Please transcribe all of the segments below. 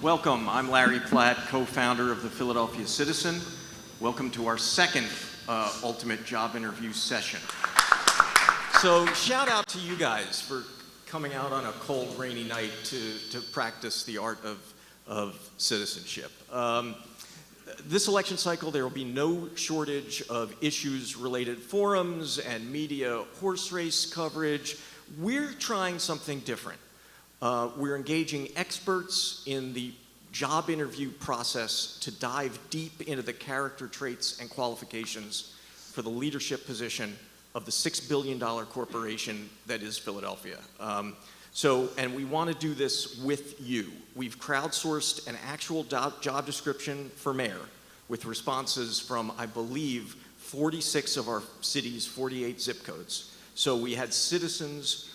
Welcome, I'm Larry Platt, co-founder of the Philadelphia Citizen. Welcome to our second Ultimate Job Interview session. So shout out to you guys for coming out on a cold, rainy night to practice the art of citizenship. This election cycle, there will be no shortage of issues-related forums and media horse race coverage. We're trying something different. We're engaging experts in the job interview process to dive deep into the character traits and qualifications for the leadership position of the $6 billion corporation that is Philadelphia. And we want to do this with you. We've crowdsourced an actual job description for mayor with responses from, I believe, 46 of our city's 48 zip codes. So we had citizens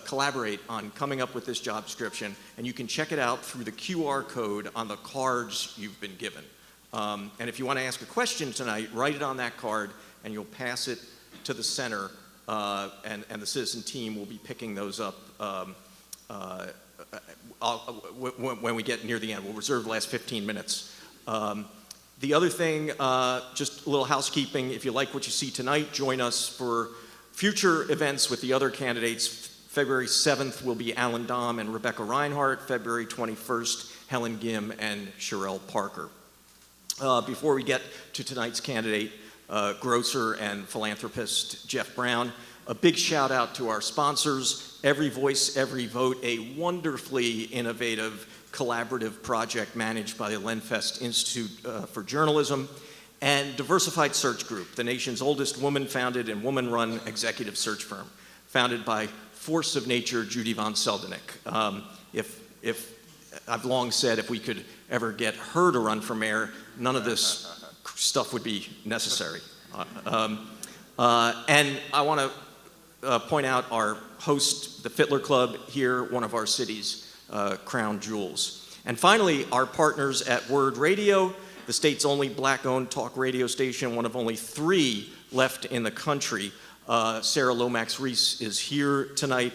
collaborate on coming up with this job description, and you can check it out through the QR code on the cards you've been given. And if you want to ask a question tonight, write it on that card, and you'll pass it to the center, and the citizen team will be picking those up when we get near the end. We'll reserve the last 15 minutes. The other thing, just a little housekeeping, if you like what you see tonight, join us for future events with the other candidates. February 7th will be Alan Dom and Rebecca Reinhardt. February 21st, Helen Gim and Sherelle Parker. Before we get to tonight's candidate, grocer and philanthropist Jeff Brown, a big shout out to our sponsors, Every Voice, Every Vote, a wonderfully innovative collaborative project managed by the Lenfest Institute for Journalism, and Diversified Search Group, the nation's oldest woman-founded and woman-run executive search firm, founded by force of nature Judy von Seldenik. If I've long said if we could ever get her to run for mayor, none of this stuff would be necessary. And I want to point out our host, the Fitler Club here, one of our city's crown jewels. And finally, our partners at WURD Radio, the state's only black-owned talk radio station, one of only 3 left in the country. Sarah Lomax-Reese is here tonight.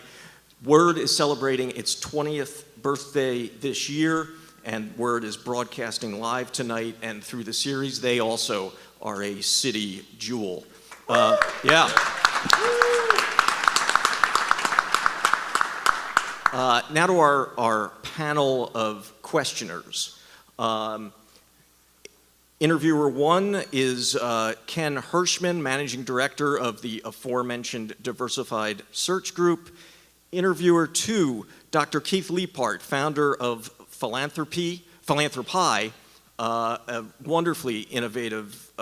WURD is celebrating its 20th birthday this year, and WURD is broadcasting live tonight, and through the series, they also are a city jewel. Yeah. Now to our panel of questioners. Interviewer 1 is Ken Hirschman, Managing Director of the aforementioned Diversified Search Group. Interviewer 2, Dr. Keith Liepart, founder of Philanthropy, a wonderfully innovative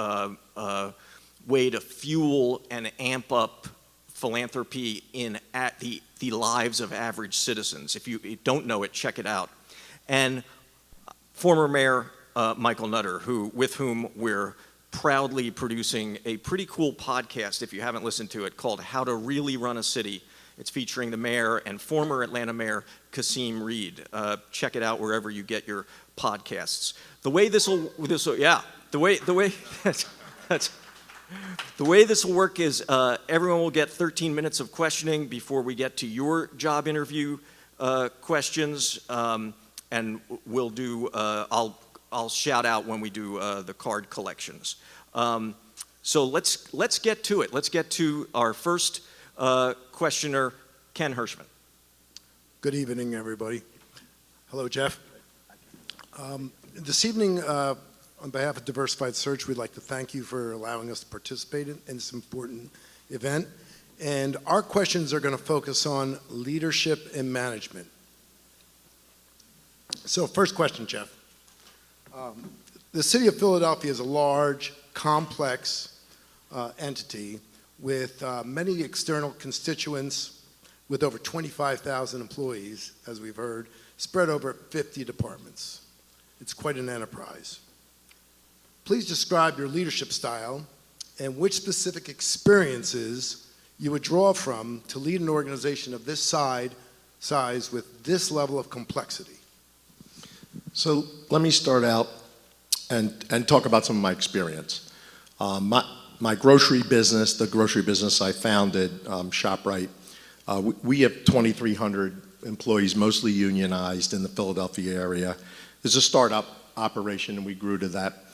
way to fuel and amp up philanthropy at the lives of average citizens. If you don't know it, check it out. And former Mayor Michael Nutter, with whom we're proudly producing a pretty cool podcast, if you haven't listened to it, called How to Really Run a City. It's featuring the mayor and former Atlanta Mayor Kasim Reed. Check it out wherever you get your podcasts. The way this will work is everyone will get 13 minutes of questioning before we get to your job interview questions, and we'll do. I'll shout out when we do the card collections. So let's get to it. Let's get to our first questioner, Ken Hirschman. Good evening, everybody. Hello, Jeff. This evening, on behalf of Diversified Search, we'd like to thank you for allowing us to participate in this important event. And our questions are going to focus on leadership and management. So first question, Jeff. The city of Philadelphia is a large, complex entity with many external constituents, with over 25,000 employees, as we've heard, spread over 50 departments. It's quite an enterprise. Please describe your leadership style and which specific experiences you would draw from to lead an organization of this size with this level of complexity. So let me start out and talk about some of my experience. My grocery business, the grocery business I founded, ShopRite, we have 2,300 employees, mostly unionized in the Philadelphia area. was a startup operation, and we grew to that.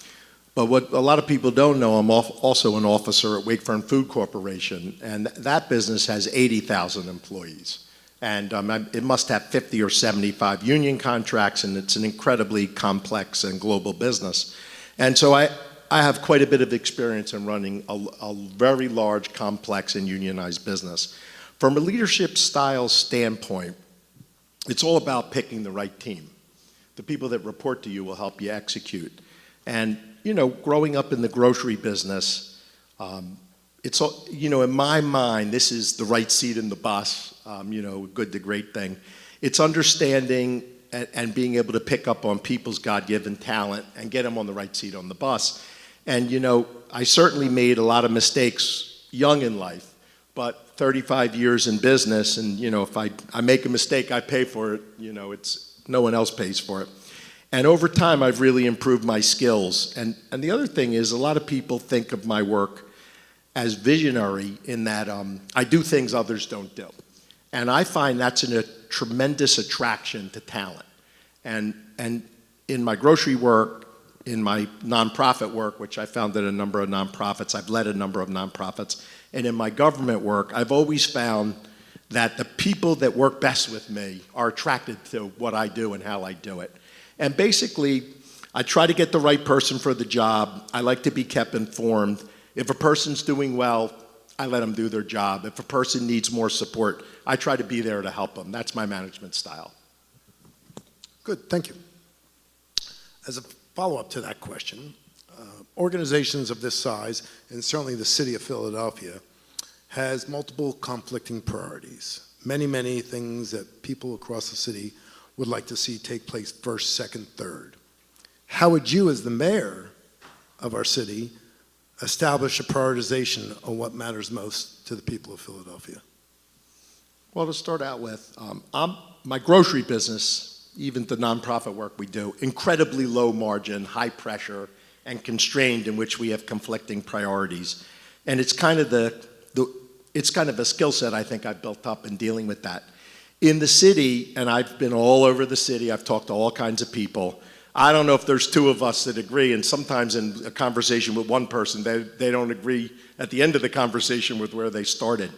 But what a lot of people don't know, I'm also an officer at Wakefern Food Corporation, and that business has 80,000 employees. And it must have 50 or 75 union contracts, and it's an incredibly complex and global business. And so I have quite a bit of experience in running a very large, complex, and unionized business. From a leadership style standpoint, it's all about picking the right team. The people that report to you will help you execute. And, you know, growing up in the grocery business, it's, you know, in my mind, this is the right seat in the bus, you know, good to great thing. It's understanding and being able to pick up on people's God-given talent and get them on the right seat on the bus. And, you know, I certainly made a lot of mistakes young in life, but 35 years in business, and, you know, if I make a mistake, I pay for it. You know, no one else pays for it. And over time, I've really improved my skills. And the other thing is, a lot of people think of my work as visionary in that I do things others don't do. And I find that's a tremendous attraction to talent. And in my grocery work, in my nonprofit work, which I founded a number of nonprofits, I've led a number of nonprofits, and in my government work, I've always found that the people that work best with me are attracted to what I do and how I do it. And basically, I try to get the right person for the job. I like to be kept informed. If a person's doing well, I let them do their job. If a person needs more support, I try to be there to help them. That's my management style. Good, thank you. As a follow-up to that question, organizations of this size, and certainly the city of Philadelphia, has multiple conflicting priorities. Many, many things that people across the city would like to see take place first, second, third. How would you, as the mayor of our city, establish a prioritization of what matters most to the people of Philadelphia? Well, to start out with, my grocery business, even the nonprofit work we do, incredibly low margin, high pressure, and constrained, in which we have conflicting priorities. And it's kind of it's kind of a skill set I think I've built up in dealing with that. In the city, and I've been all over the city, I've talked to all kinds of people. I don't know if there's two of us that agree, and sometimes in a conversation with one person, they don't agree at the end of the conversation with where they started.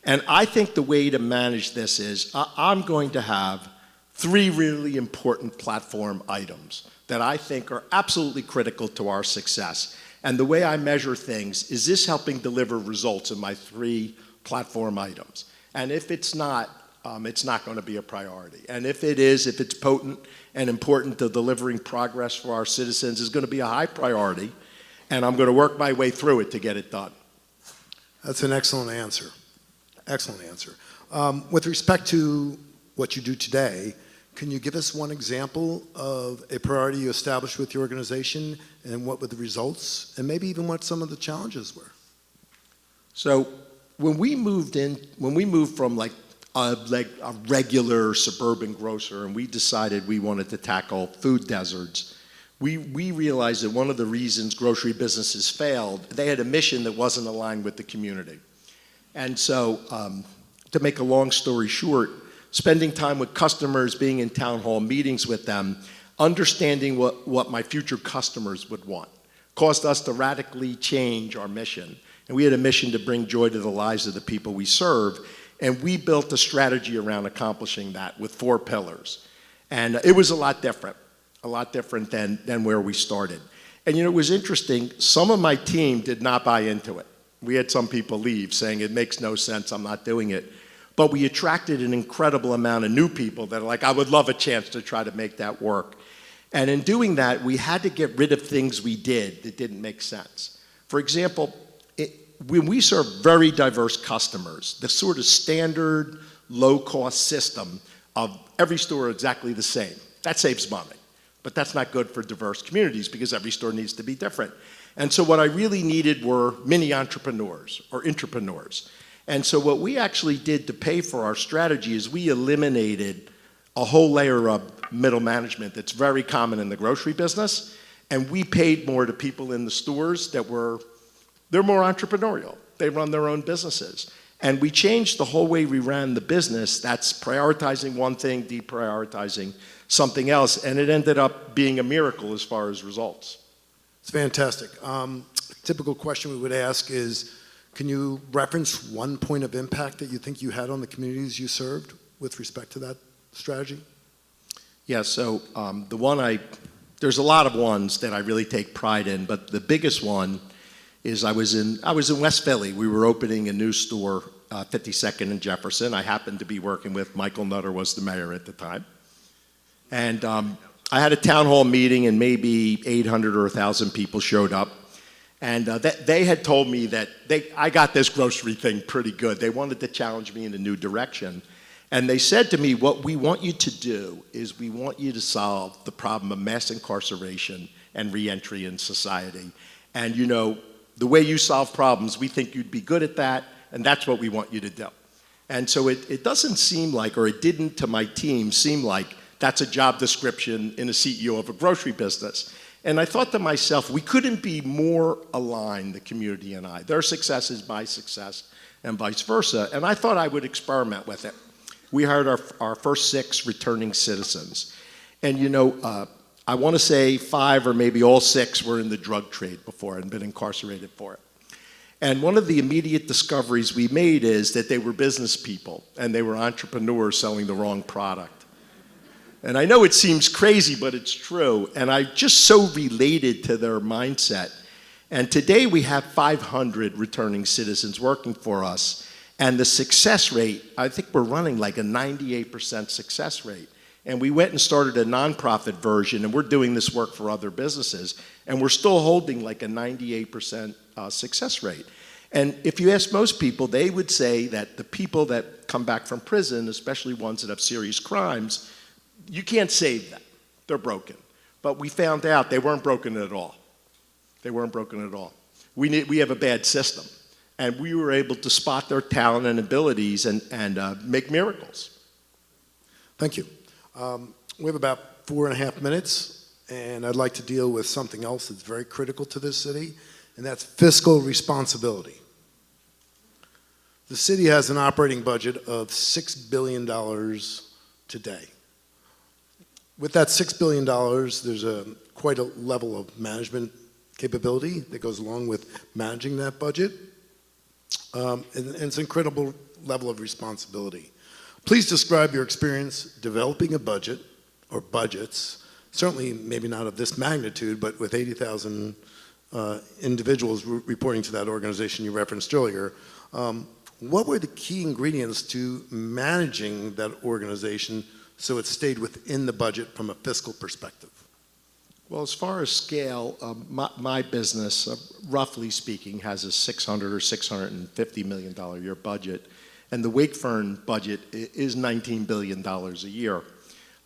And I think the way to manage this is I'm going to have 3 really important platform items that I think are absolutely critical to our success. And the way I measure things, is this helping deliver results in my 3 platform items? And if it's not going to be a priority. And if it is, if it's potent and important to delivering progress for our citizens, it's going to be a high priority, and I'm going to work my way through it to get it done. That's an excellent answer. Excellent answer. With respect to what you do today, can you give us one example of a priority you established with your organization, and what were the results, and maybe even what some of the challenges were? So when we moved from like a regular suburban grocer, and we decided we wanted to tackle food deserts, we realized that one of the reasons grocery businesses failed, they had a mission that wasn't aligned with the community. And so, to make a long story short, spending time with customers, being in town hall meetings with them, understanding what my future customers would want, caused us to radically change our mission. And we had a mission to bring joy to the lives of the people we serve. And we built a strategy around accomplishing that with 4 pillars. And it was a lot different than where we started. And you know, it was interesting, some of my team did not buy into it. We had some people leave saying, it makes no sense, I'm not doing it. But we attracted an incredible amount of new people that are like, I would love a chance to try to make that work. And in doing that, we had to get rid of things we did that didn't make sense. For example, when we serve very diverse customers, the sort of standard low-cost system of every store exactly the same, that saves money. But that's not good for diverse communities because every store needs to be different. And so what I really needed were mini entrepreneurs or intrapreneurs. And so what we actually did to pay for our strategy is we eliminated a whole layer of middle management that's very common in the grocery business, and we paid more to people in the stores they're more entrepreneurial. They run their own businesses. And we changed the whole way we ran the business. That's prioritizing one thing, deprioritizing something else, and it ended up being a miracle as far as results. It's fantastic. Typical question we would ask is, can you reference one point of impact that you think you had on the communities you served with respect to that strategy? Yeah, so there's a lot of ones that I really take pride in, but the biggest one is I was in West Philly. We were opening a new store, 52nd and Jefferson. I happened to be working with Michael Nutter, was the mayor at the time. And I had a town hall meeting, and maybe 800 or 1,000 people showed up. And they had told me that I got this grocery thing pretty good. They wanted to challenge me in a new direction. And they said to me, what we want you to do is we want you to solve the problem of mass incarceration and reentry in society. And you know, the way you solve problems, we think you'd be good at that, and that's what we want you to do. And so it doesn't seem like, or it didn't to my team seem like, that's a job description in a CEO of a grocery business. And I thought to myself, we couldn't be more aligned, the community and I. Their success is my success, and vice versa. And I thought I would experiment with it. We hired our first 6 returning citizens. And you know, I want to say 5 or maybe all 6 were in the drug trade before and been incarcerated for it. And one of the immediate discoveries we made is that they were business people and they were entrepreneurs selling the wrong product. And I know it seems crazy, but it's true. And I just so related to their mindset. And today we have 500 returning citizens working for us. And the success rate, I think we're running like a 98% success rate. And we went and started a nonprofit version, and we're doing this work for other businesses. And we're still holding like a 98% success rate. And if you ask most people, they would say that the people that come back from prison, especially ones that have serious crimes, you can't save them. They're broken. But we found out they weren't broken at all. They weren't broken at all. We have a bad system. And we were able to spot their talent and abilities and make miracles. Thank you. We have about 4.5 minutes, and I'd like to deal with something else that's very critical to this city, and that's fiscal responsibility. The city has an operating budget of $6 billion today. With that $6 billion, there's quite a level of management capability that goes along with managing that budget. And it's an incredible level of responsibility. Please describe your experience developing a budget or budgets, certainly maybe not of this magnitude, but with 80,000 individuals reporting to that organization you referenced earlier. What were the key ingredients to managing that organization so it stayed within the budget from a fiscal perspective? Well, as far as scale, my business, roughly speaking, has a $600 or $650 million a year budget, and the Wakefern budget is $19 billion a year.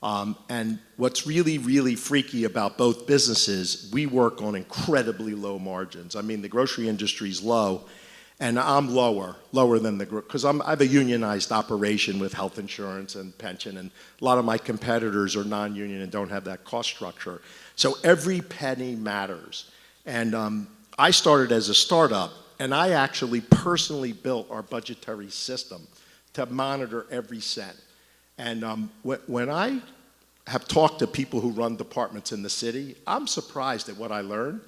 And what's really, really freaky about both businesses, we work on incredibly low margins. I mean, the grocery industry is low, and I'm lower than because I have a unionized operation with health insurance and pension, and a lot of my competitors are non-union and don't have that cost structure. So every penny matters. And I started as a startup, and I actually personally built our budgetary system to monitor every cent. And when I have talked to people who run departments in the city, I'm surprised at what I learned.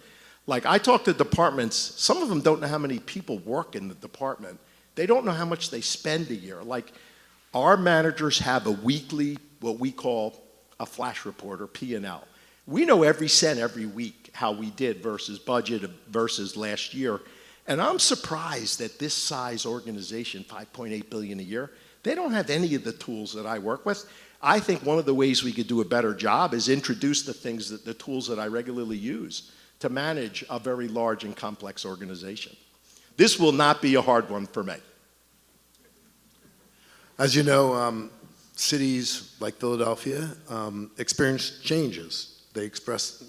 Like, I talk to departments, some of them don't know how many people work in the department. They don't know how much they spend a year. Like, our managers have a weekly, what we call a flash report or P&L. We know every cent every week, how we did versus budget versus last year. And I'm surprised that this size organization, $5.8 billion a year, they don't have any of the tools that I work with. I think one of the ways we could do a better job is introduce the tools that I regularly use to manage a very large and complex organization. This will not be a hard one for me. As you know, cities like Philadelphia experience changes. They express,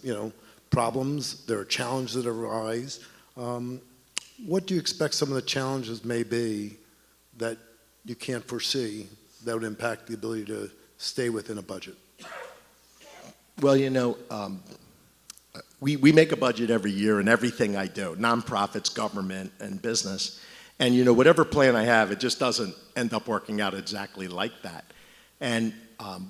problems. There are challenges that arise. What do you expect some of the challenges may be that you can't foresee that would impact the ability to stay within a budget? Well, we make a budget every year in everything I do, nonprofits, government, and business. And, you know, whatever plan I have, it just doesn't end up working out exactly like that. And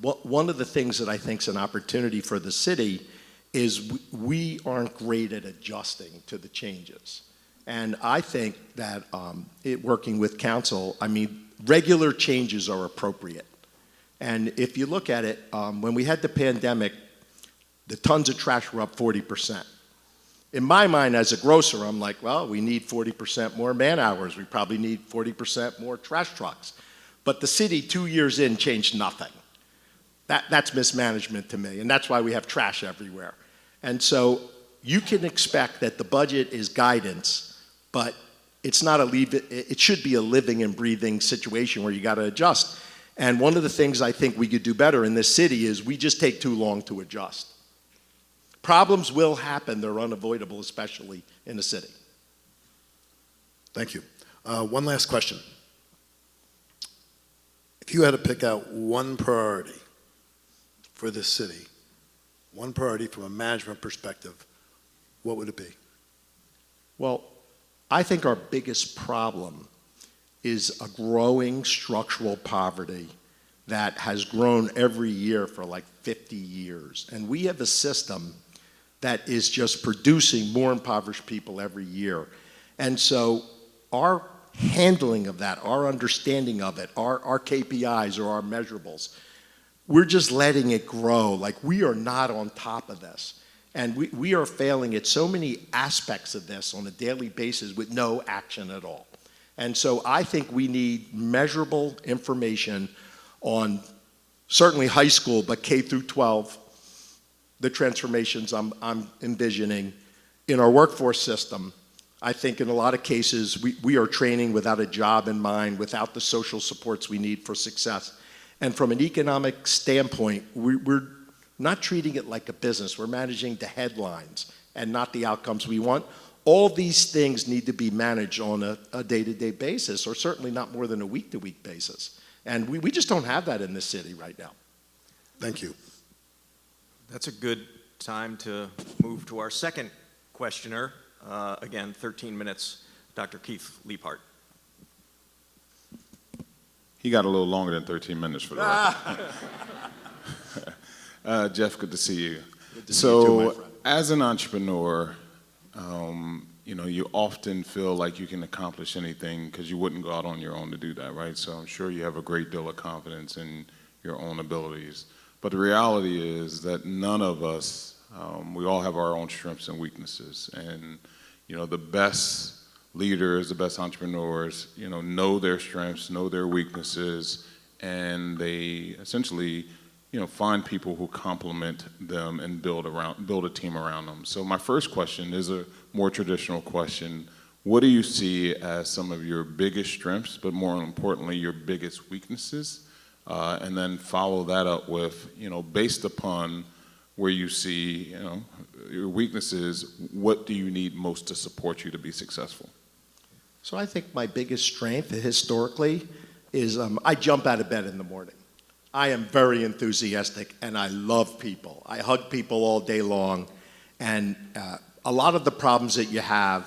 one of the things that I think is an opportunity for the city is we aren't great at adjusting to the changes. And I think that working with council, I mean, regular changes are appropriate. And if you look at it, when we had the pandemic, the tons of trash were up 40%. In my mind, as a grocer, I'm like, well, we need 40% more man hours. We probably need 40% more trash trucks. But the city, 2 years in, changed nothing. That's mismanagement to me, and that's why we have trash everywhere. And so you can expect that the budget is guidance, but it's not it should be a living and breathing situation where you got to adjust. And one of the things I think we could do better in this city is we just take too long to adjust. Problems will happen. They're unavoidable, especially in the city. Thank you. One last question. If you had to pick out one priority for this city, one priority from a management perspective, what would it be? Well, I think our biggest problem is a growing structural poverty that has grown every year for like 50 years. And we have a system that is just producing more impoverished people every year. And so our handling of that, our understanding of it, our KPIs or our measurables, we're just letting it grow. Like, we are not on top of this. And we are failing at so many aspects of this on a daily basis with no action at all. And so I think we need measurable information on certainly high school, but K through 12, the transformations I'm envisioning. In our workforce system, I think in a lot of cases, we are training without a job in mind, without the social supports we need for success. And from an economic standpoint, we're not treating it like a business. We're managing the headlines and not the outcomes we want. All these things need to be managed on a day-to-day basis, or certainly not more than a week-to-week basis. And we just don't have that in this city right now. Thank you. That's a good time to move to our second questioner. Again, 13 minutes, Dr. Keith Liebhart. He got a little longer than 13 minutes for the record. Jeff, good to see you. Good to see you too, my friend. As an entrepreneur, you know, you often feel like you can accomplish anything because you wouldn't go out on your own to do that, right? So I'm sure you have a great deal of confidence in your own abilities. But the reality is that none of us, we all have our own strengths and weaknesses. And, you know, the best leaders, the best entrepreneurs, you know their strengths, know their weaknesses, and they essentially, you know, find people who complement them and build a team around them. So my first question is a more traditional question. What do you see as some of your biggest strengths, but more importantly, your biggest weaknesses? And then follow that up with, you know, based upon where you see, you know, your weaknesses, what do you need most to support you to be successful? So I think my biggest strength historically is I jump out of bed in the morning. I am very enthusiastic and I love people. I hug people all day long. And a lot of the problems that you have,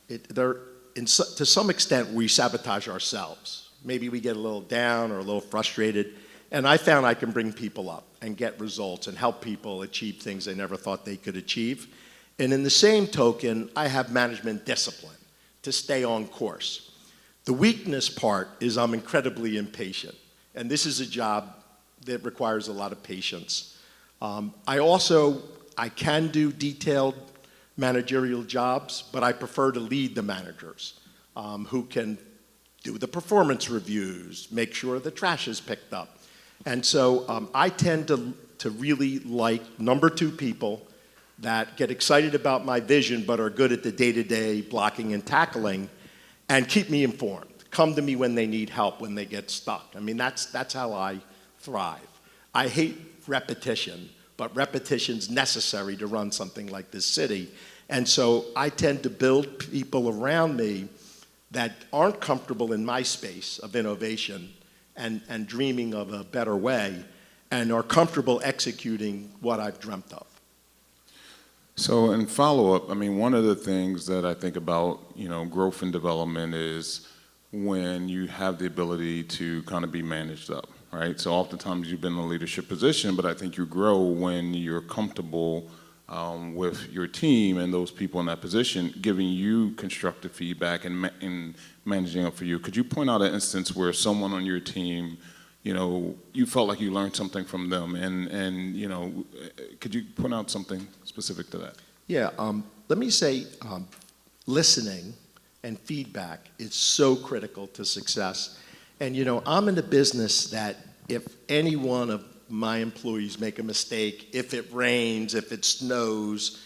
to some extent we sabotage ourselves. Maybe we get a little down or a little frustrated. And I found I can bring people up and get results and help people achieve things they never thought they could achieve. And in the same token, I have management discipline to stay on course. The weakness part is I'm incredibly impatient. And this is a job that requires a lot of patience. I can do detailed managerial jobs, but I prefer to lead the managers who can do the performance reviews, make sure the trash is picked up. And so I tend to really like number two people that get excited about my vision but are good at the day-to-day blocking and tackling and keep me informed. Come to me when they need help, when they get stuck. I mean, that's how I thrive. I hate repetition, but repetition's necessary to run something like this city. And so I tend to build people around me that aren't comfortable in my space of innovation and dreaming of a better way and are comfortable executing what I've dreamt of. So in follow-up, I mean, one of the things that I think about, growth and development is when you have the ability to kind of be managed up, right? So oftentimes you've been in a leadership position, but I think you grow when you're comfortable with your team and those people in that position giving you constructive feedback and managing up for you. Could you point out an instance where someone on your team, you felt like you learned something from them, and could you point out something specific to that? Yeah, let me say listening and feedback is so critical to success. And I'm in the business that if any one of my employees make a mistake, if it rains, if it snows,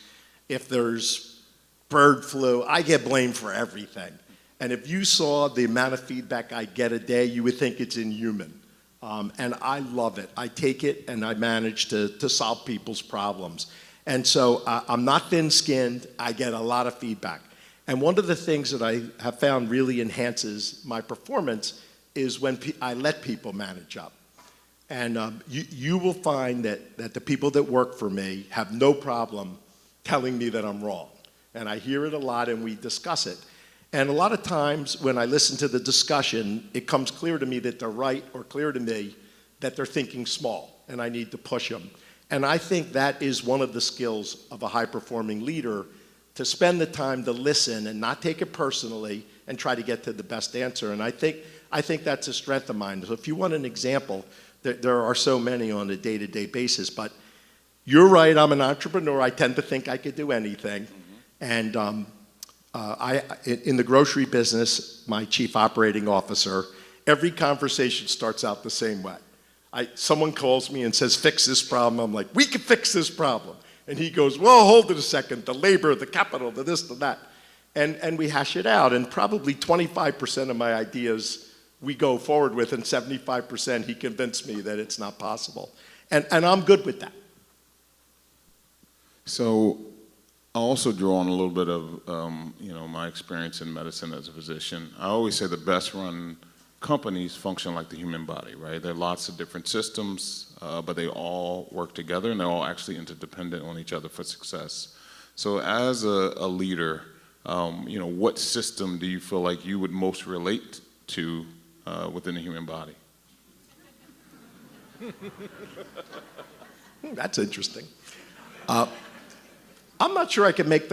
if there's bird flu, I get blamed for everything. And if you saw the amount of feedback I get a day, you would think it's inhuman. And I love it. I take it and I manage to solve people's problems. And so I'm not thin-skinned. I get a lot of feedback. And one of the things that I have found really enhances my performance is when I let people manage up. And you will find that the people that work for me have no problem telling me that I'm wrong. And I hear it a lot and we discuss it. And a lot of times when I listen to the discussion, it comes clear to me that they're right, or clear to me that they're thinking small and I need to push them. And I think that is one of the skills of a high-performing leader, to spend the time to listen and not take it personally and try to get to the best answer. And I think that's a strength of mine. So if you want an example, there are so many on a day-to-day basis, but you're right, I'm an entrepreneur. I tend to think I could do anything. And in the grocery business, my chief operating officer, every conversation starts out the same way. Someone calls me and says, fix this problem. I'm like, we can fix this problem. And he goes, well, hold it a second, the labor, the capital, the this, the that. And we hash it out. And probably 25% of my ideas we go forward with, and 75% he convinced me that it's not possible. And I'm good with that. So I'll also draw on a little bit of my experience in medicine as a physician. I always say the best run companies function like the human body, right? There are lots of different systems, but they all work together and they're all actually interdependent on each other for success. So as a leader, what system do you feel like you would most relate to within the human body? That's interesting. I'm not sure I can make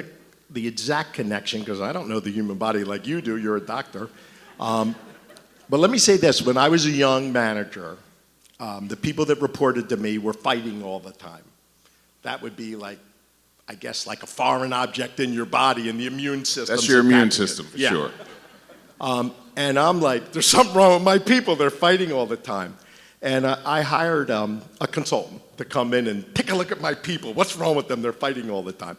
the exact connection because I don't know the human body like you do. You're a doctor. But let me say this. When I was a young manager, the people that reported to me were fighting all the time. That would be like, I guess, like a foreign object in your body and the immune system. That's your immune system, for sure. And I'm like, there's something wrong with my people. They're fighting all the time. And I hired a consultant to come in and take a look at my people. What's wrong with them? They're fighting all the time.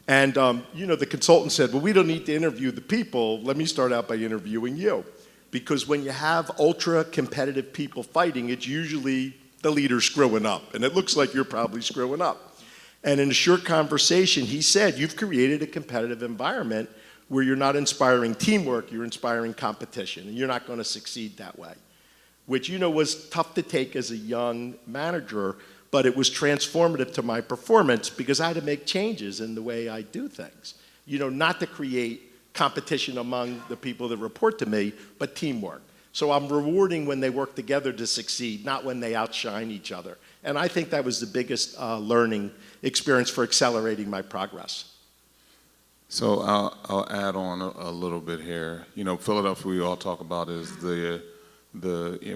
And, the consultant said, well, we don't need to interview the people. Let me start out by interviewing you. Because when you have ultra-competitive people fighting, it's usually the leader screwing up. And it looks like you're probably screwing up. And in a short conversation, he said, you've created a competitive environment where you're not inspiring teamwork, you're inspiring competition. And you're not going to succeed that way. Which, was tough to take as a young manager, but it was transformative to my performance because I had to make changes in the way I do things. Not to create competition among the people that report to me, but teamwork. So I'm rewarding when they work together to succeed, not when they outshine each other. And I think that was the biggest learning experience for accelerating my progress. So I'll add on a little bit here. Philadelphia, we all talk about is the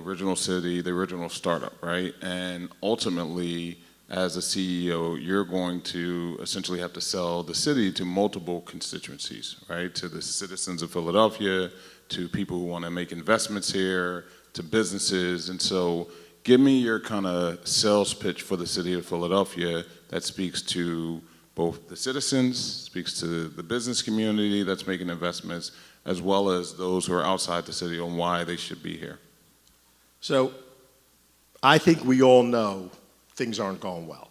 original city, the original startup, right? And ultimately, as a CEO, you're going to essentially have to sell the city to multiple constituencies, right? To the citizens of Philadelphia, to people who want to make investments here, to businesses. And so give me your kind of sales pitch for the city of Philadelphia that speaks to both the citizens, speaks to the business community that's making investments, as well as those who are outside the city on why they should be here. So I think we all know things aren't going well.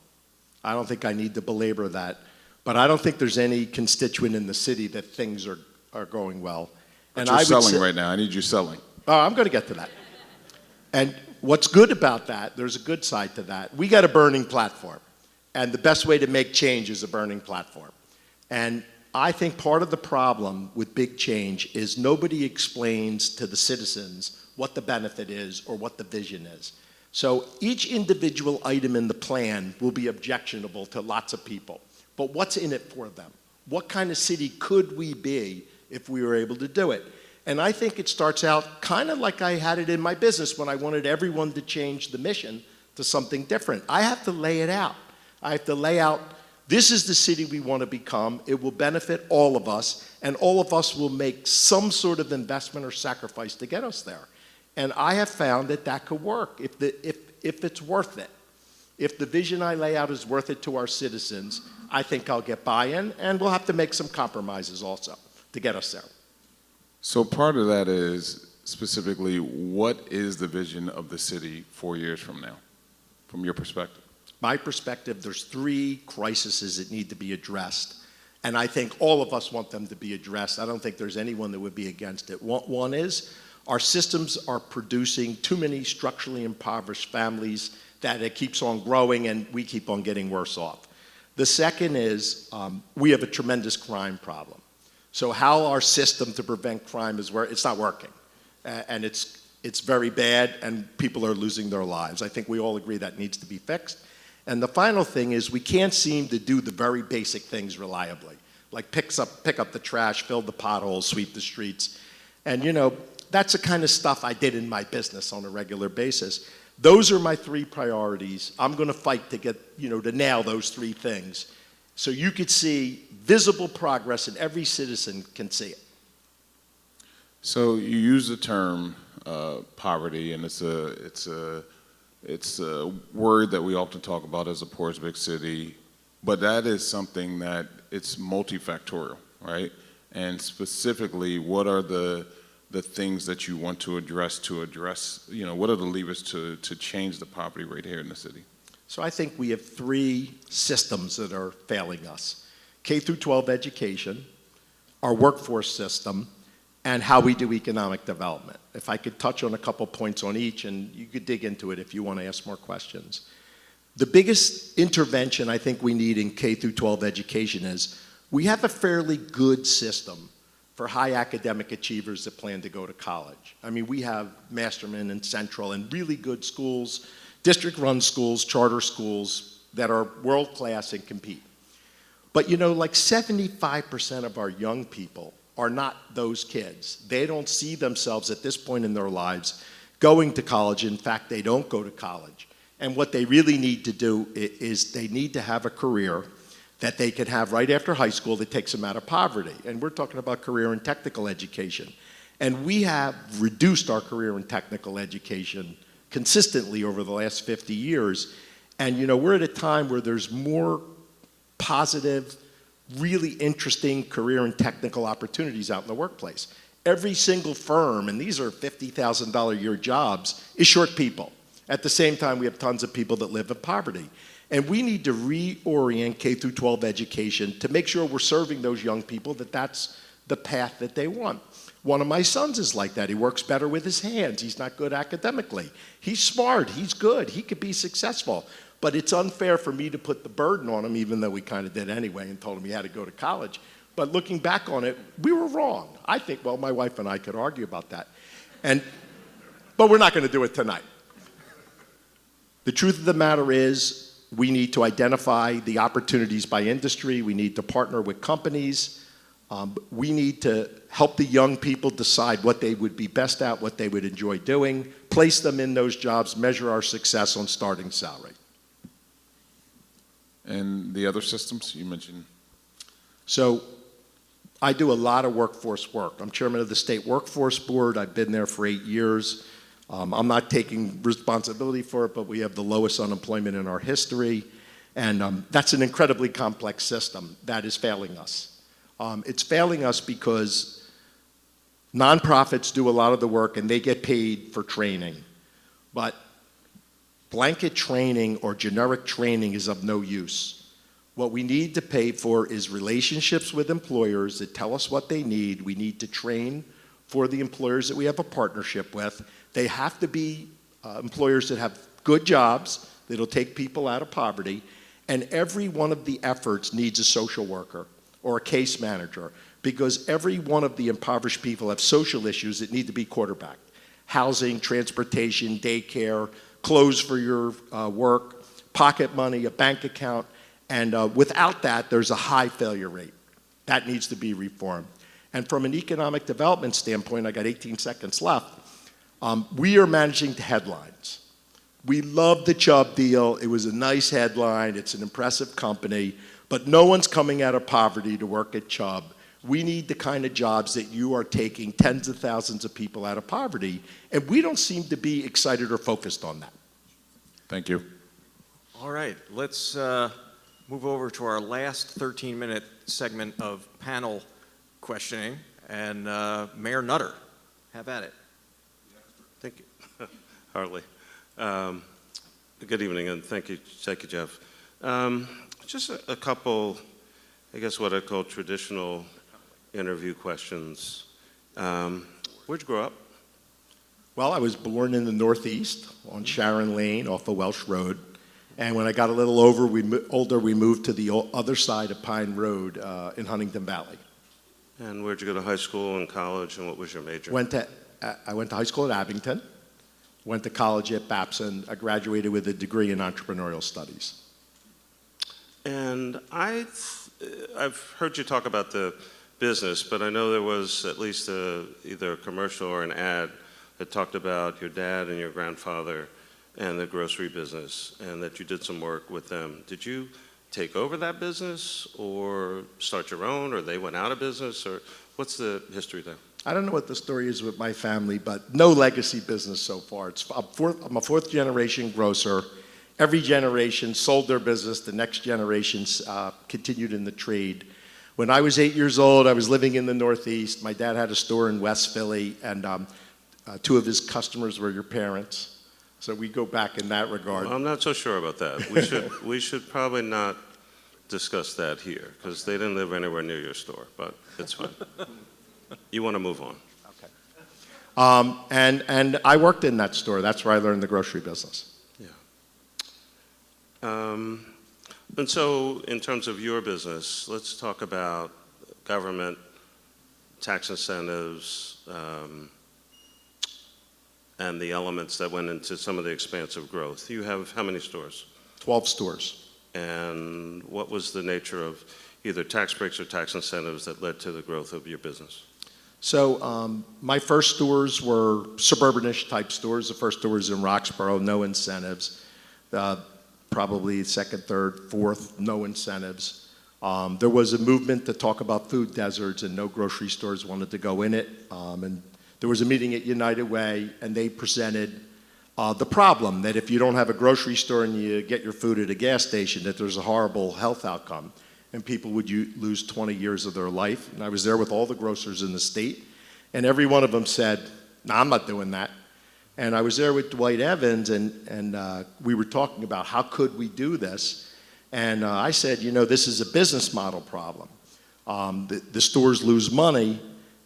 I don't think I need to belabor that, but I don't think there's any constituent in the city that things are going well. But you're selling right now. I need you selling. Oh, I'm going to get to that. And what's good about that, there's a good side to that. We got a burning platform. And the best way to make change is a burning platform. And I think part of the problem with big change is nobody explains to the citizens what the benefit is or what the vision is. So each individual item in the plan will be objectionable to lots of people. But what's in it for them? What kind of city could we be if we were able to do it? And I think it starts out kind of like I had it in my business when I wanted everyone to change the mission to something different. I have to lay it out. I have to lay out, this is the city we want to become. It will benefit all of us, and all of us will make some sort of investment or sacrifice to get us there. And I have found that that could work if it's worth it. If the vision I lay out is worth it to our citizens, I think I'll get buy-in, and we'll have to make some compromises also to get us there. So part of that is specifically, what is the vision of the city 4 years from now, from your perspective? My perspective, there's 3 crises that need to be addressed, and I think all of us want them to be addressed. I don't think there's anyone that would be against it. One is our systems are producing too many structurally impoverished families that it keeps on growing and we keep on getting worse off. The second is we have a tremendous crime problem. So how our system to prevent crime is it's not working, and it's very bad, and people are losing their lives. I think we all agree that needs to be fixed. And the final thing is we can't seem to do the very basic things reliably, like pick up the trash, fill the potholes, sweep the streets. And that's the kind of stuff I did in my business on a regular basis. Those are my 3 priorities. I'm going to fight to get, to nail those 3 things. So you could see visible progress and every citizen can see it. So you use the term poverty, and it's a word that we often talk about as a poorest big city, but that is something that it's multifactorial, right? And specifically, what are the things that you want to address, what are the levers to change the poverty rate here in the city? So I think we have 3 systems that are failing us. K through 12 education, our workforce system, and how we do economic development. If I could touch on a couple points on each, and you could dig into it if you want to ask more questions. The biggest intervention I think we need in K through 12 education is we have a fairly good system for high academic achievers that plan to go to college. I mean, we have Masterman and Central and really good schools, district-run schools, charter schools that are world-class and compete. But like 75% of our young people are not those kids. They don't see themselves at this point in their lives going to college. In fact, they don't go to college. And what they really need to do is they need to have a career that they can have right after high school that takes them out of poverty. And we're talking about career and technical education. And we have reduced our career and technical education consistently over the last 50 years. And we're at a time where there's more positive, really interesting career and technical opportunities out in the workplace. Every single firm, and these are $50,000 a year jobs, is short people. At the same time, we have tons of people that live in poverty. And we need to reorient K through 12 education to make sure we're serving those young people that's the path that they want. One of my sons is like that. He works better with his hands. He's not good academically. He's smart. He's good. He could be successful. But it's unfair for me to put the burden on him, even though we kind of did anyway and told him he had to go to college. But looking back on it, we were wrong. I think, my wife and I could argue about that. But we're not going to do it tonight. The truth of the matter is, we need to identify the opportunities by industry. We need to partner with companies. We need to help the young people decide what they would be best at, what they would enjoy doing, place them in those jobs, measure our success on starting salary. And the other systems you mentioned? So I do a lot of workforce work. I'm chairman of the State Workforce Board. I've been there for 8 years. I'm not taking responsibility for it, but we have the lowest unemployment in our history. And that's an incredibly complex system that is failing us. It's failing us because nonprofits do a lot of the work and they get paid for training. But blanket training or generic training is of no use. What we need to pay for is relationships with employers that tell us what they need. We need to train for the employers that we have a partnership with. They have to be employers that have good jobs, that'll take people out of poverty. And every one of the efforts needs a social worker or a case manager, because every one of the impoverished people have social issues that need to be quarterbacked. Housing, transportation, daycare, clothes for your work, pocket money, a bank account, and without that, there's a high failure rate. That needs to be reformed. And from an economic development standpoint, I got 18 seconds left, we are managing the headlines. We love the Chubb deal. It was a nice headline. It's an impressive company, but no one's coming out of poverty to work at Chubb. We need the kind of jobs that you are taking tens of thousands of people out of poverty, and we don't seem to be excited or focused on that. Thank you. All right, let's move over to our last 13-minute segment of panel questioning, and Mayor Nutter, have at it. Thank you. Hardly. Good evening, and thank you, Jeff. Just a couple, I guess what I call traditional interview questions. Where'd you grow up? Well, I was born in the Northeast on Sharon Lane off of Welsh Road. And when I got a little older, we moved to the other side of Pine Road in Huntington Valley. And where'd you go to high school and college, and what was your major? I went to high school at Abington, went to college at Babson. I graduated with a degree in entrepreneurial studies. And I've heard you talk about the business, but I know there was at least either a commercial or an ad that talked about your dad and your grandfather and the grocery business, and that you did some work with them. Did you take over that business or start your own, or they went out of business, or what's the history there? I don't know what the story is with my family, but no legacy business so far. I'm a fourth generation grocer. Every generation sold their business. The next generations continued in the trade. When I was 8 years old, I was living in the Northeast. My dad had a store in West Philly, and two of his customers were your parents. So we go back in that regard. Well, I'm not so sure about that. We should probably not discuss that here, because they didn't live anywhere near your store, but it's fine. You want to move on. Okay. And I worked in that store. That's where I learned the grocery business. Yeah. And so in terms of your business, let's talk about government, tax incentives, and the elements that went into some of the expansive growth. You have how many stores? 12 stores. And what was the nature of either tax breaks or tax incentives that led to the growth of your business? So my first stores were suburbanish type stores. The first store was in Roxborough, no incentives. Probably second, third, fourth, no incentives. There was a movement to talk about food deserts, and no grocery stores wanted to go in it. And there was a meeting at United Way, and they presented the problem that if you don't have a grocery store and you get your food at a gas station, that there's a horrible health outcome, and people would lose 20 years of their life. And I was there with all the grocers in the state, and every one of them said, "No, I'm not doing that." And I was there with Dwight Evans, and we were talking about how could we do this. And I said, you know, this is a business model problem. The stores lose money.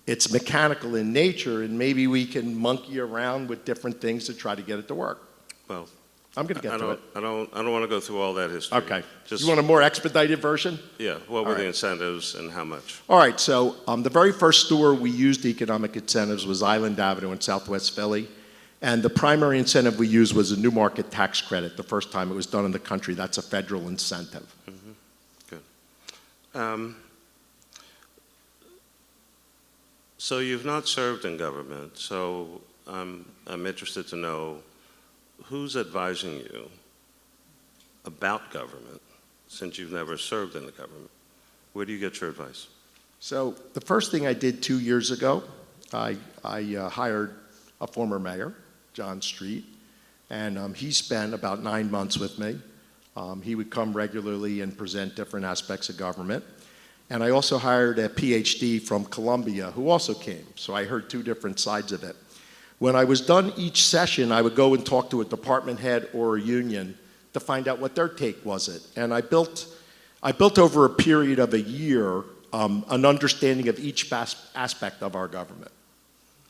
It's mechanical in nature, and maybe we can monkey around with different things to try to get it to work. Well, I'm going to get to it. I don't want to go through all that history. Okay. Just, you want a more expedited version? Yeah. What were the incentives and how much? All right. So the very first store we used economic incentives was Island Avenue in Southwest Philly. And the primary incentive we used was a new market tax credit. The first time it was done in the country, that's a federal incentive. Mm-hmm. Good. So you've not served in government, so I'm interested to know who's advising you about government, since you've never served in the government. Where do you get your advice? So the first thing I did 2 years ago, I hired a former mayor, John Street, and he spent about 9 months with me. He would come regularly and present different aspects of government. And I also hired a PhD from Columbia who also came, so I heard two different sides of it. When I was done each session, I would go and talk to a department head or a union to find out what their take was it. And I built over a period of a year an understanding of each aspect of our government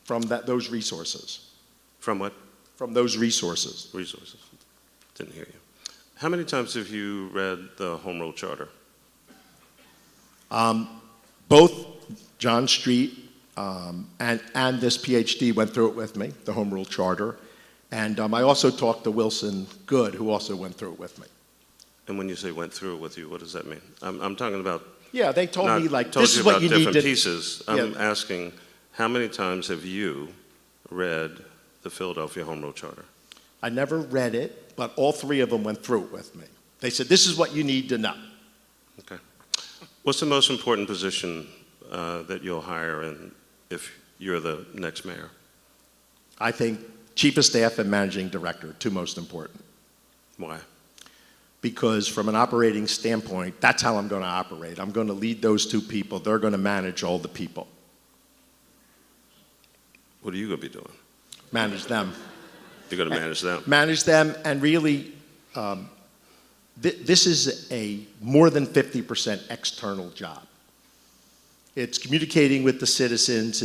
from those resources. From what? From those resources. Resources. Didn't hear you. How many times have you read the Home Rule Charter? Both John Street and this PhD went through it with me, the Home Rule Charter. And I also talked to Wilson Good, who also went through it with me. And when you say went through it with you, what does that mean? I'm talking about Yeah, they told me, not like, told this you is what about you need different to... pieces. I'm Yeah. asking, how many times have you read the Philadelphia Home Rule Charter? I never read it, but all three of them went through it with me. They said, this is what you need to know. Okay. What's the most important position that you'll hire in if you're the next mayor? I think Chief of Staff and Managing Director, two most important. Why? Because from an operating standpoint, that's how I'm going to operate. I'm going to lead those two people. They're going to manage all the people. What are you going to be doing? Manage them. You're going to manage them. Manage them, and really, this is a more than 50% external job. It's communicating with the citizens,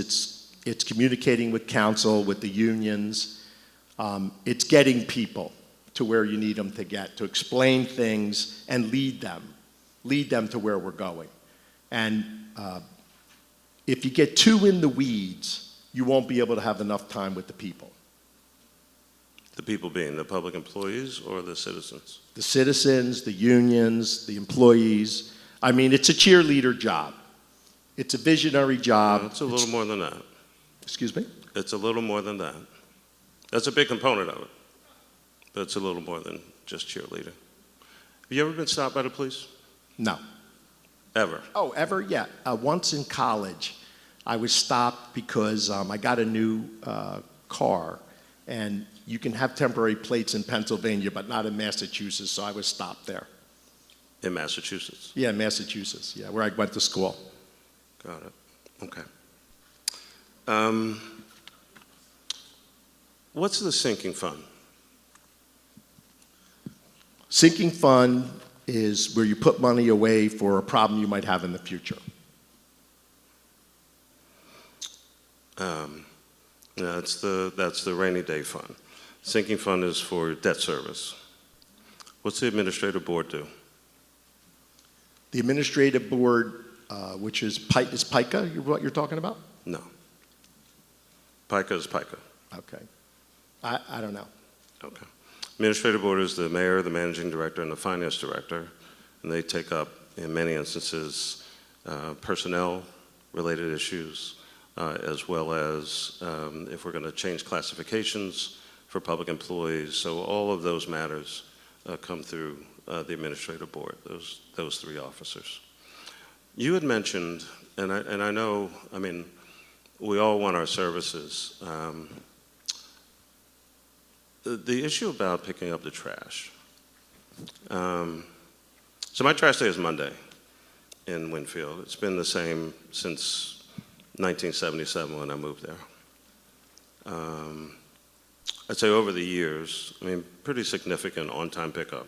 it's communicating with council, with the unions, it's getting people to where you need them to get, to explain things and lead them to where we're going. And if you get too in the weeds, you won't be able to have enough time with the people. The people being the public employees or the citizens? The citizens, the unions, the employees. I mean, it's a cheerleader job. It's a visionary job. It's a little more than that. Excuse me? It's a little more than that. That's a big component of it. But it's a little more than just cheerleading. Have you ever been stopped by the police? No. Ever? Oh, ever? Yeah. Once in college, I was stopped because I got a new car, and you can have temporary plates in Pennsylvania, but not in Massachusetts, so I was stopped there. In Massachusetts? Yeah, in Massachusetts, yeah, where I went to school. Got it. Okay. What's the sinking fund? Sinking fund is where you put money away for a problem you might have in the future. That's the rainy day fund. Sinking fund is for debt service. What's the administrative board do? The administrative board, which is PICA, what you're talking about? No. PICA is PICA. Okay. I don't know. Okay. Administrative board is the mayor, the managing director, and the finance director, and they take up, in many instances, personnel-related issues, as well as if we're going to change classifications for public employees. So all of those matters come through the administrative board, those three officers. You had mentioned, and I know, I mean, we all want our services. The issue about picking up the trash. So my trash day is Monday in Winfield. It's been the same since 1977 when I moved there. I'd say over the years, I mean, pretty significant on-time pickup.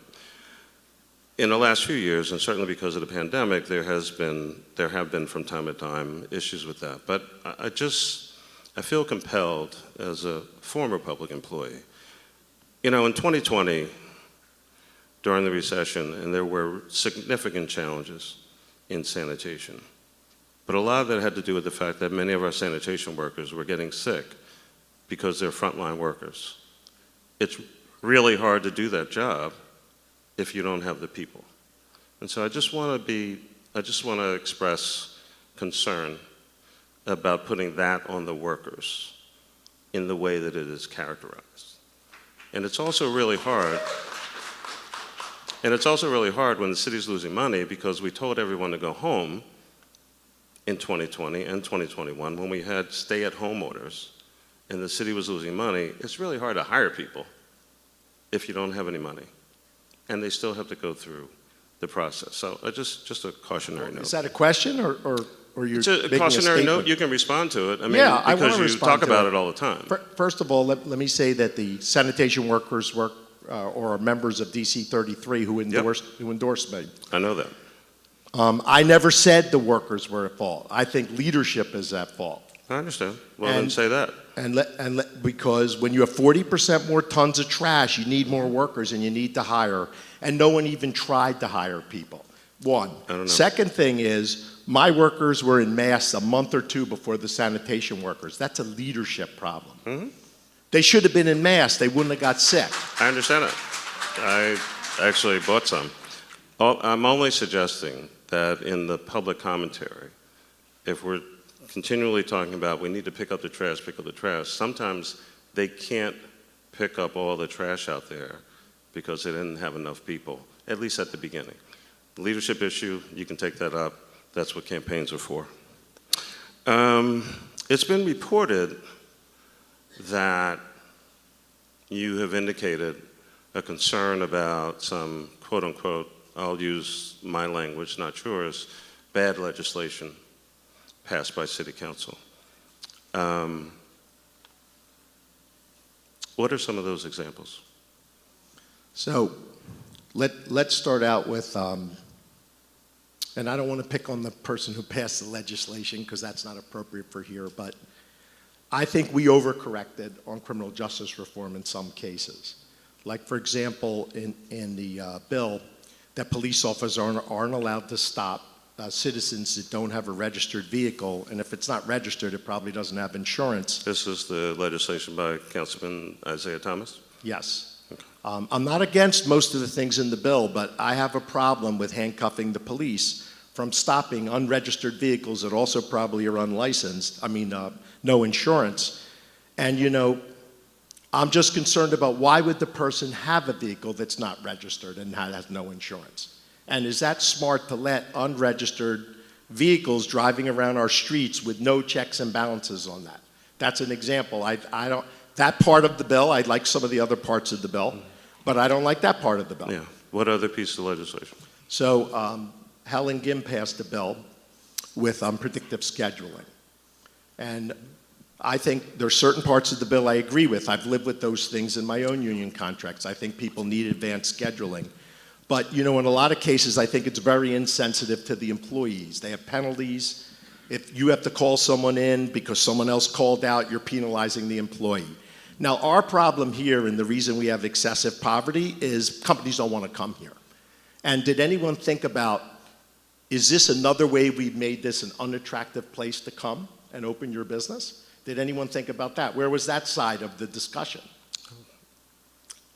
In the last few years, and certainly because of the pandemic, there have been from time to time issues with that. But I feel compelled as a former public employee. You know, in 2020, during the recession, and there were significant challenges in sanitation. But a lot of that had to do with the fact that many of our sanitation workers were getting sick because they're frontline workers. It's really hard to do that job if you don't have the people. And so I just want to express concern about putting that on the workers in the way that it is characterized. And it's also really hard. And it's also really hard when the city's losing money because we told everyone to go home in 2020 and 2021 when we had stay-at-home orders and the city was losing money. It's really hard to hire people if you don't have any money. And they still have to go through the process. So just a cautionary note. Is that a question, or you're It's a making cautionary a note. statement? You can respond to it. I mean, Yeah, I wanna because you respond talk to about it. it all the time. First of all, let me say that the sanitation workers work or are members of DC 33 who endorsed me. I know that. I never said the workers were at fault. I think leadership is at fault. I understand. Well, then say that. Because when you have 40% more tons of trash, you need more workers and you need to hire. And no one even tried to hire people. One. I don't know. Second thing is, my workers were in mass a month or two before the sanitation workers. That's a leadership problem. Mm-hmm. They should have been in mass. They wouldn't have got sick. I understand it. I actually bought some. I'm only suggesting that in the public commentary, if we're continually talking about we need to pick up the trash, sometimes they can't pick up all the trash out there because they didn't have enough people, at least at the beginning. Leadership issue, you can take that up. That's what campaigns are for. It's been reported that you have indicated a concern about some, quote unquote, I'll use my language, not yours, bad legislation passed by City Council. What are some of those examples? So let's start out with, and I don't want to pick on the person who passed the legislation because that's not appropriate for here, but I think we overcorrected on criminal justice reform in some cases. Like, for example, in the bill, that police officers aren't allowed to stop citizens that don't have a registered vehicle, and if it's not registered, it probably doesn't have insurance. This is the legislation by Councilman Isaiah Thomas? Yes. Okay. I'm not against most of the things in the bill, but I have a problem with handcuffing the police from stopping unregistered vehicles that also probably are unlicensed, no insurance. And, you know, I'm just concerned about why would the person have a vehicle that's not registered and has no insurance? And is that smart to let unregistered vehicles driving around our streets with no checks and balances on that? That's an example. That part of the bill, I like some of the other parts of the bill, but I don't like that part of the bill. Yeah. What other piece of legislation? So Helen Gim passed a bill with predictive scheduling. And I think there's certain parts of the bill I agree with. I've lived with those things in my own union contracts. I think people need advanced scheduling. But, you know, in a lot of cases, I think it's very insensitive to the employees. They have penalties. If you have to call someone in because someone else called out, you're penalizing the employee. Now, our problem here, and the reason we have excessive poverty, is companies don't want to come here. And did anyone think about, is this another way we've made this an unattractive place to come and open your business? Did anyone think about that? Where was that side of the discussion?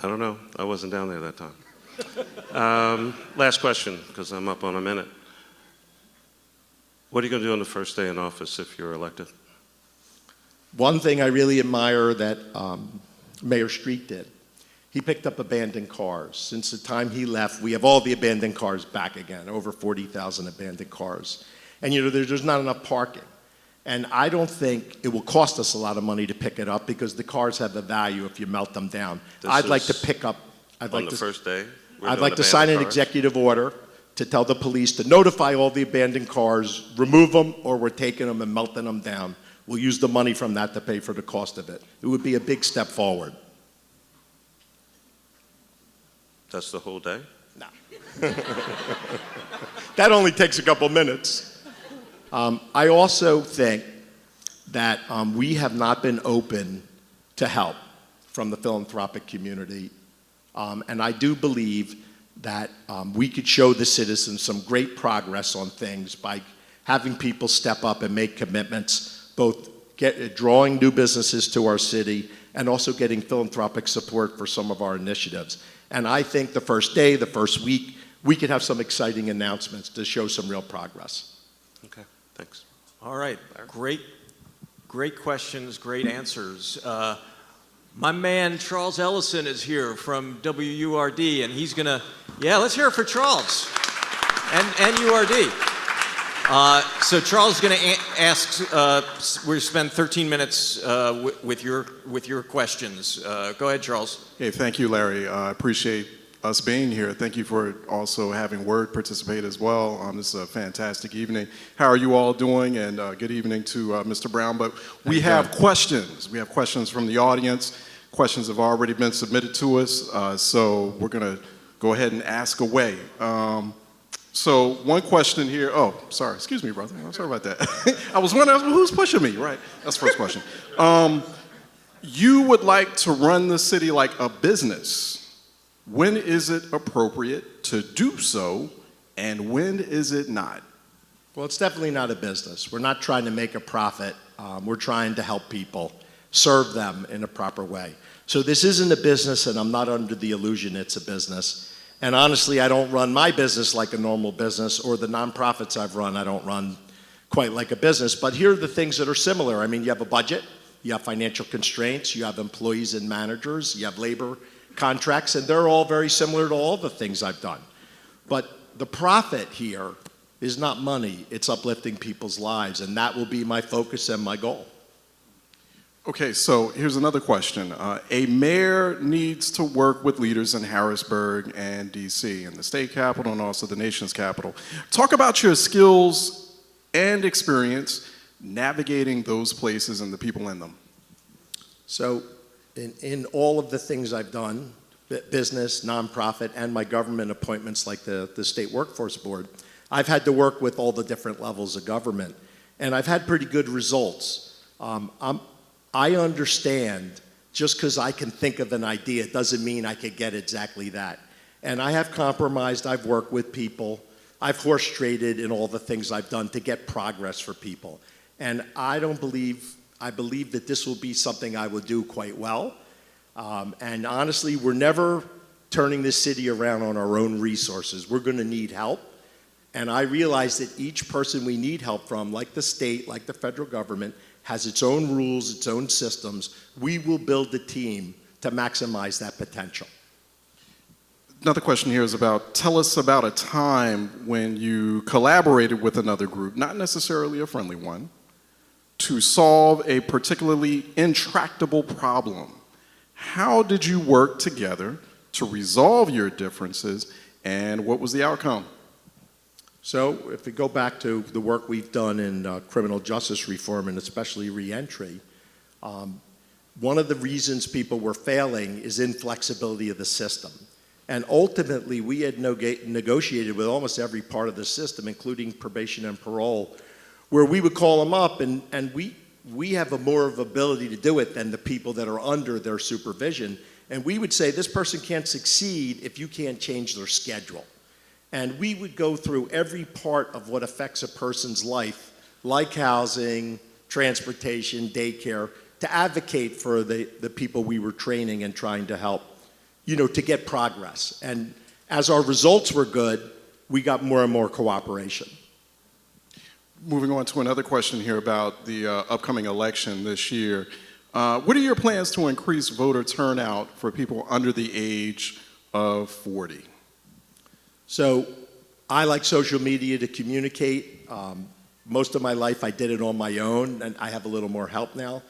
I don't know. I wasn't down there that time. Last question, because I'm up on a minute. What are you going to do on the first day in office if you're elected? One thing I really admire that Mayor Street did, he picked up abandoned cars. Since the time he left, we have all the abandoned cars back again, over 40,000 abandoned cars. And you know, there's not enough parking. And I don't think it will cost us a lot of money to pick it up because the cars have a value if you melt them down. I'd like to pick up. On the first day? I'd like to sign an executive order to tell the police to notify all the abandoned cars, remove them, or we're taking them and melting them down. We'll use the money from that to pay for the cost of it. It would be a big step forward. That's the whole day? No. That only takes a couple minutes. I also think that we have not been open to help from the philanthropic community. And I do believe that we could show the citizens some great progress on things by having people step up and make commitments, both drawing new businesses to our city and also getting philanthropic support for some of our initiatives. And I think the first day, the first week, we could have some exciting announcements to show some real progress. Okay, thanks. All right, great questions, great answers. My man Charles Ellison is here from WURD, and he's gonna, let's hear it for Charles and URD. So Charles is gonna ask, we spend 13 minutes with your questions. Go ahead, Charles. Hey, thank you, Larry. I appreciate us being here. Thank you for also having WURD participate as well. This is a fantastic evening. How are you all doing? And good evening to Mr. Brown. But we have questions. We have questions from the audience. Questions have already been submitted to us. So we're going to go ahead and ask away. So one question here. Oh, sorry. Excuse me, brother. I'm sorry about that. I was wondering who's pushing me. Right. That's the first question. You would like to run the city like a business. When is it appropriate to do so, and when is it not? Well, it's definitely not a business. We're not trying to make a profit. We're trying to help people, serve them in a proper way. So this isn't a business, and I'm not under the illusion it's a business. And honestly, I don't run my business like a normal business, or the nonprofits I've run, I don't run quite like a business. But here are the things that are similar. I mean, you have a budget, you have financial constraints, you have employees and managers, you have labor contracts, and they're all very similar to all the things I've done. But the profit here is not money, it's uplifting people's lives, and that will be my focus and my goal. Okay, so here's another question. A mayor needs to work with leaders in Harrisburg and DC, and the state capital and also the nation's capital. Talk about your skills and experience navigating those places and the people in them. So in all of the things I've done, business, nonprofit, and my government appointments like the State Workforce Board, I've had to work with all the different levels of government, and I've had pretty good results. I understand just because I can think of an idea doesn't mean I could get exactly that. And I have compromised, I've worked with people, I've horse traded in all the things I've done to get progress for people. And I believe that this will be something I will do quite well. And honestly, we're never turning this city around on our own resources. We're going to need help. And I realize that each person we need help from, like the state, like the federal government, has its own rules, its own systems. We will build a team to maximize that potential. Another question here is tell us about a time when you collaborated with another group, not necessarily a friendly one, to solve a particularly intractable problem. How did you work together to resolve your differences, and what was the outcome? So if we go back to the work we've done in criminal justice reform and especially reentry, one of the reasons people were failing is inflexibility of the system. And ultimately, we had negotiated with almost every part of the system, including probation and parole, where we would call them up, and we have a more of ability to do it than the people that are under their supervision. And we would say, this person can't succeed if you can't change their schedule. And we would go through every part of what affects a person's life, like housing, transportation, daycare, to advocate for the people we were training and trying to help, to get progress. And as our results were good, we got more and more cooperation. Moving on to another question here about the upcoming election this year. What are your plans to increase voter turnout for people under the age of 40? So I like social media to communicate. Most of my life I did it on my own, and I have a little more help now.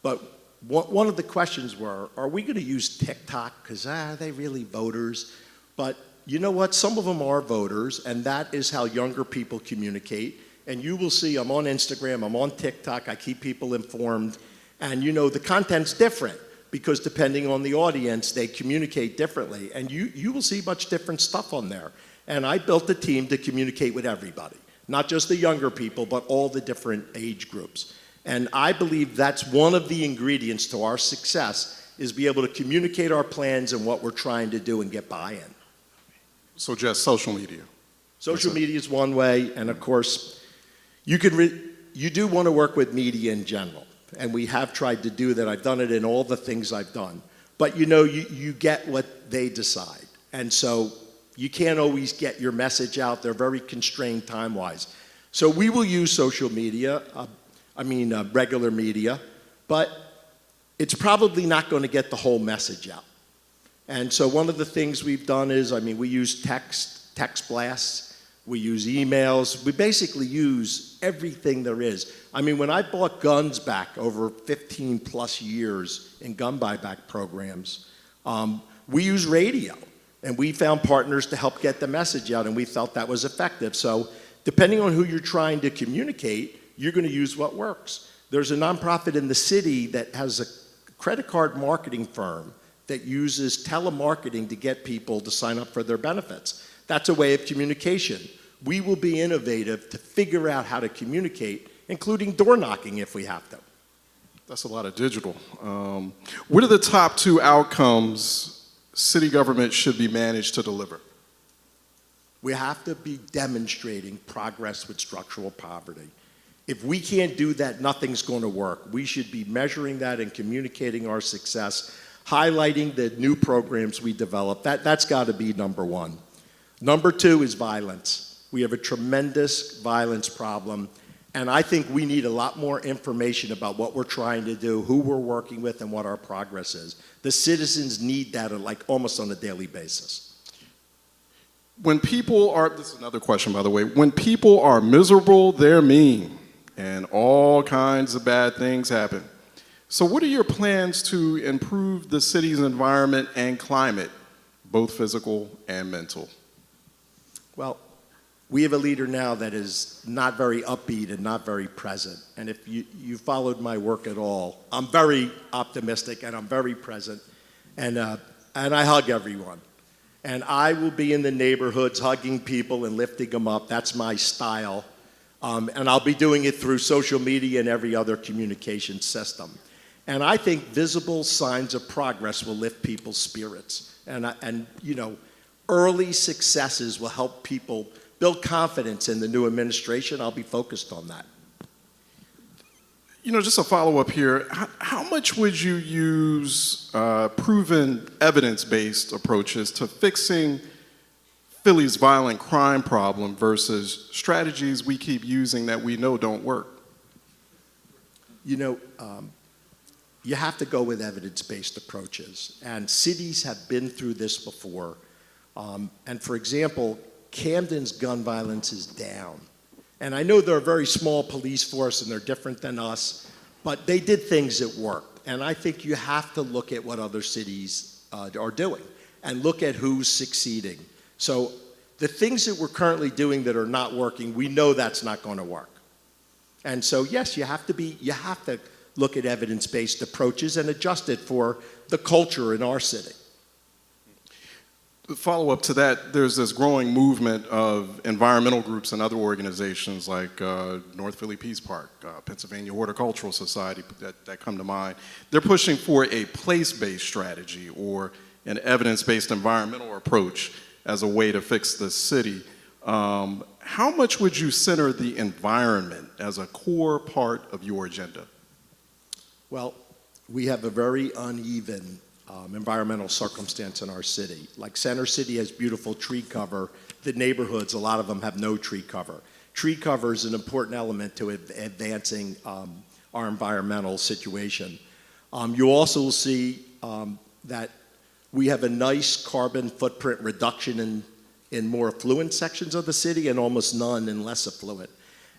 But one of the questions were, are we going to use TikTok? Because are they really voters? But you know what? Some of them are voters, and that is how younger people communicate. And you will see I'm on Instagram, I'm on TikTok, I keep people informed. And the content's different because depending on the audience, they communicate differently. And you will see much different stuff on there. And I built a team to communicate with everybody, not just the younger people, but all the different age groups. And I believe that's one of the ingredients to our success, is be able to communicate our plans and what we're trying to do and get buy-in. So just social media? Social media is one way, and of course, you do want to work with media in general. And we have tried to do that. I've done it in all the things I've done. But you get what they decide. And so you can't always get your message out. They're very constrained time-wise. So we will use social media, regular media, but it's probably not going to get the whole message out. And so one of the things we've done is, we use text blasts, we use emails, we basically use everything there is. When I bought guns back over 15 plus years in gun buyback programs, we use radio. And we found partners to help get the message out, and we felt that was effective. So depending on who you're trying to communicate, you're going to use what works. There's a nonprofit in the city that has a credit card marketing firm that uses telemarketing to get people to sign up for their benefits. That's a way of communication. we will be innovative to figure out how to communicate, including door knocking if we have to. That's a lot of digital. What are the top 2 outcomes city government should be managed to deliver? We have to be demonstrating progress with structural poverty. If we can't do that, nothing's going to work. We should be measuring that and communicating our success, highlighting the new programs we develop. That's got to be number 1. Number 2 is violence. We have a tremendous violence problem, and I think we need a lot more information about what we're trying to do, who we're working with, and what our progress is. The citizens need that like almost on a daily basis. When people are, this is another question by the way, when people are miserable, they're mean, and all kinds of bad things happen. So what are your plans to improve the city's environment and climate, both physical and mental? Well, we have a leader now that is not very upbeat and not very present. And if you followed my work at all, I'm very optimistic and I'm very present. And I hug everyone. And I will be in the neighborhoods hugging people and lifting them up. That's my style. And I'll be doing it through social media and every other communication system. And I think visible signs of progress will lift people's spirits. And you know, early successes will help people build confidence in the new administration. I'll be focused on that. You know, just a follow-up here, how much would you use proven evidence-based approaches to fixing Philly's violent crime problem versus strategies we keep using that we know don't work? You know, you have to go with evidence-based approaches, and cities have been through this before. And for example, Camden's gun violence is down. And I know they're a very small police force and they're different than us, but they did things that worked. And I think you have to look at what other cities are doing and look at who's succeeding. So the things that we're currently doing that are not working, we know that's not going to work. And so yes, you have to look at evidence-based approaches and adjust it for the culture in our city. Follow up to that, there's this growing movement of environmental groups and other organizations like North Philly Peace Park, Pennsylvania Horticultural Society that come to mind. They're pushing for a place-based strategy or an evidence-based environmental approach as a way to fix the city. How much would you center the environment as a core part of your agenda? Well, we have a very uneven environmental circumstance in our city. Like Center City has beautiful tree cover. The neighborhoods, a lot of them have no tree cover. Tree cover is an important element to advancing our environmental situation. You also will see that we have a nice carbon footprint reduction in more affluent sections of the city and almost none in less affluent.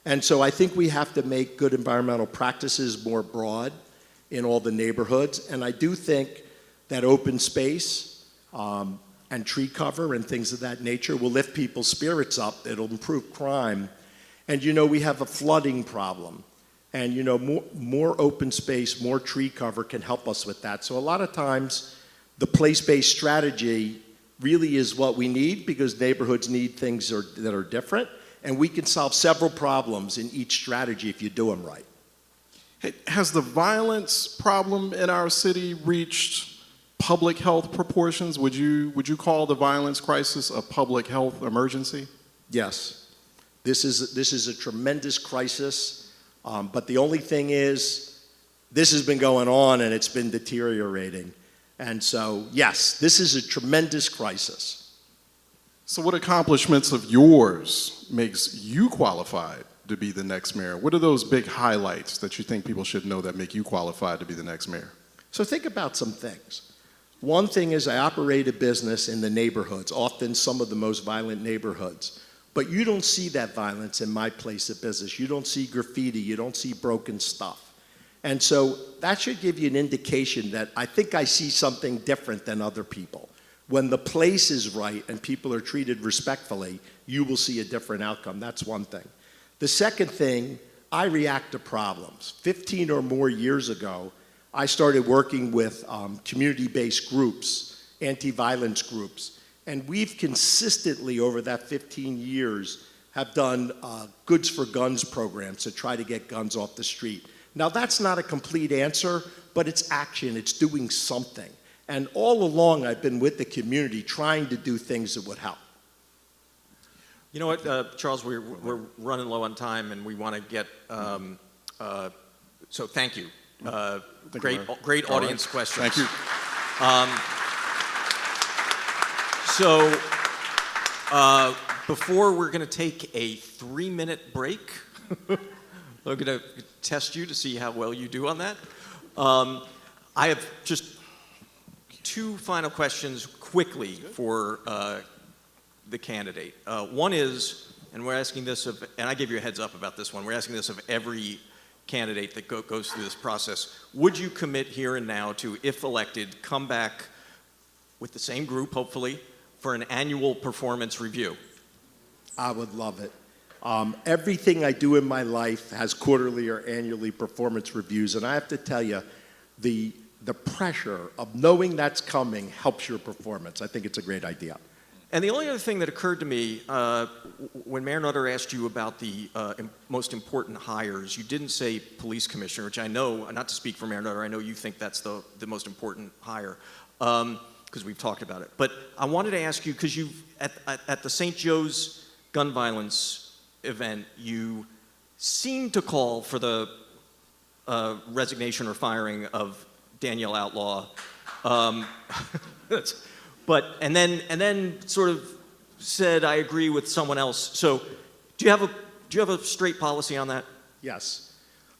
And so I think we have to make good environmental practices more broad in all the neighborhoods. And I do think that open space and tree cover and things of that nature will lift people's spirits up. It'll improve crime. And you know, we have a flooding problem. And you know, more open space, more tree cover can help us with that. So a lot of times, the place-based strategy really is what we need because neighborhoods need things that are different. And we can solve several problems in each strategy if you do them right. Has the violence problem in our city reached public health proportions? Would you call the violence crisis a public health emergency? Yes. This is a tremendous crisis, but the only thing is, this has been going on and it's been deteriorating. And so, yes, this is a tremendous crisis. So what accomplishments of yours makes you qualified to be the next mayor? What are those big highlights that you think people should know that make you qualified to be the next mayor? So think about some things. One thing is I operate a business in the neighborhoods, often some of the most violent neighborhoods. But you don't see that violence in my place of business. You don't see graffiti, you don't see broken stuff. And so that should give you an indication that I think I see something different than other people. When the place is right and people are treated respectfully, you will see a different outcome. That's one thing. The second thing, I react to problems. 15 or more years ago, I started working with community-based groups, anti-violence groups, and we've consistently over that 15 years have done goods for guns programs to try to get guns off the street. Now, that's not a complete answer, but it's action. It's doing something. And all along, I've been with the community trying to do things that would help. You know what, Charles, we're running low on time, and we want to get, so thank you. Great audience questions. Thank you. Before we're going to take a 3-minute break, I'm going to test you to see how well you do on that. I have just 2 final questions quickly for the candidate. One is, and we're asking this of, and I gave you a heads up about this one, we're asking this of every candidate that goes through this process. Would you commit here and now to, if elected, come back with the same group, hopefully, for an annual performance review? I would love it. Everything I do in my life has quarterly or annually performance reviews, and I have to tell you, the pressure of knowing that's coming helps your performance. I think it's a great idea. And the only other thing that occurred to me, when Mayor Nutter asked you about the most important hires, you didn't say police commissioner, which I know, not to speak for Mayor Nutter, I know you think that's the most important hire, because we've talked about it. But I wanted to ask you, because you've, at the St. Joe's gun violence event, you seemed to call for the resignation or firing of Danielle Outlaw. And then sort of said, I agree with someone else. So do you have a straight policy on that? Yes.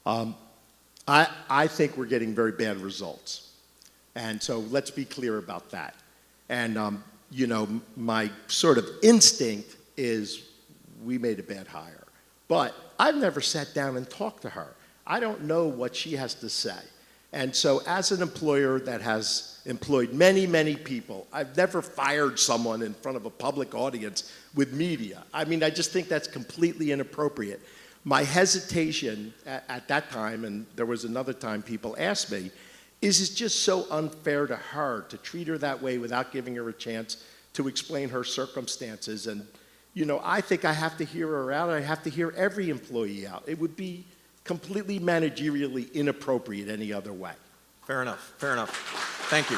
I think we're getting very bad results. And so let's be clear about that. And, you know, my sort of instinct is we made a bad hire. But I've never sat down and talked to her. I don't know what she has to say. And so as an employer that has employed many, many people, I've never fired someone in front of a public audience with media. I mean, I just think that's completely inappropriate. My hesitation at that time, and there was another time people asked me, is it's just so unfair to her to treat her that way without giving her a chance to explain her circumstances. And, you know, I think I have to hear her out. I have to hear every employee out. It would be completely managerially inappropriate any other way. Fair enough. Fair enough. Thank you.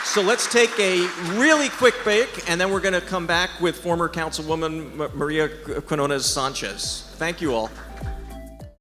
So let's take a really quick break, and then we're going to come back with former Councilwoman Maria Quinones Sanchez. Thank you all.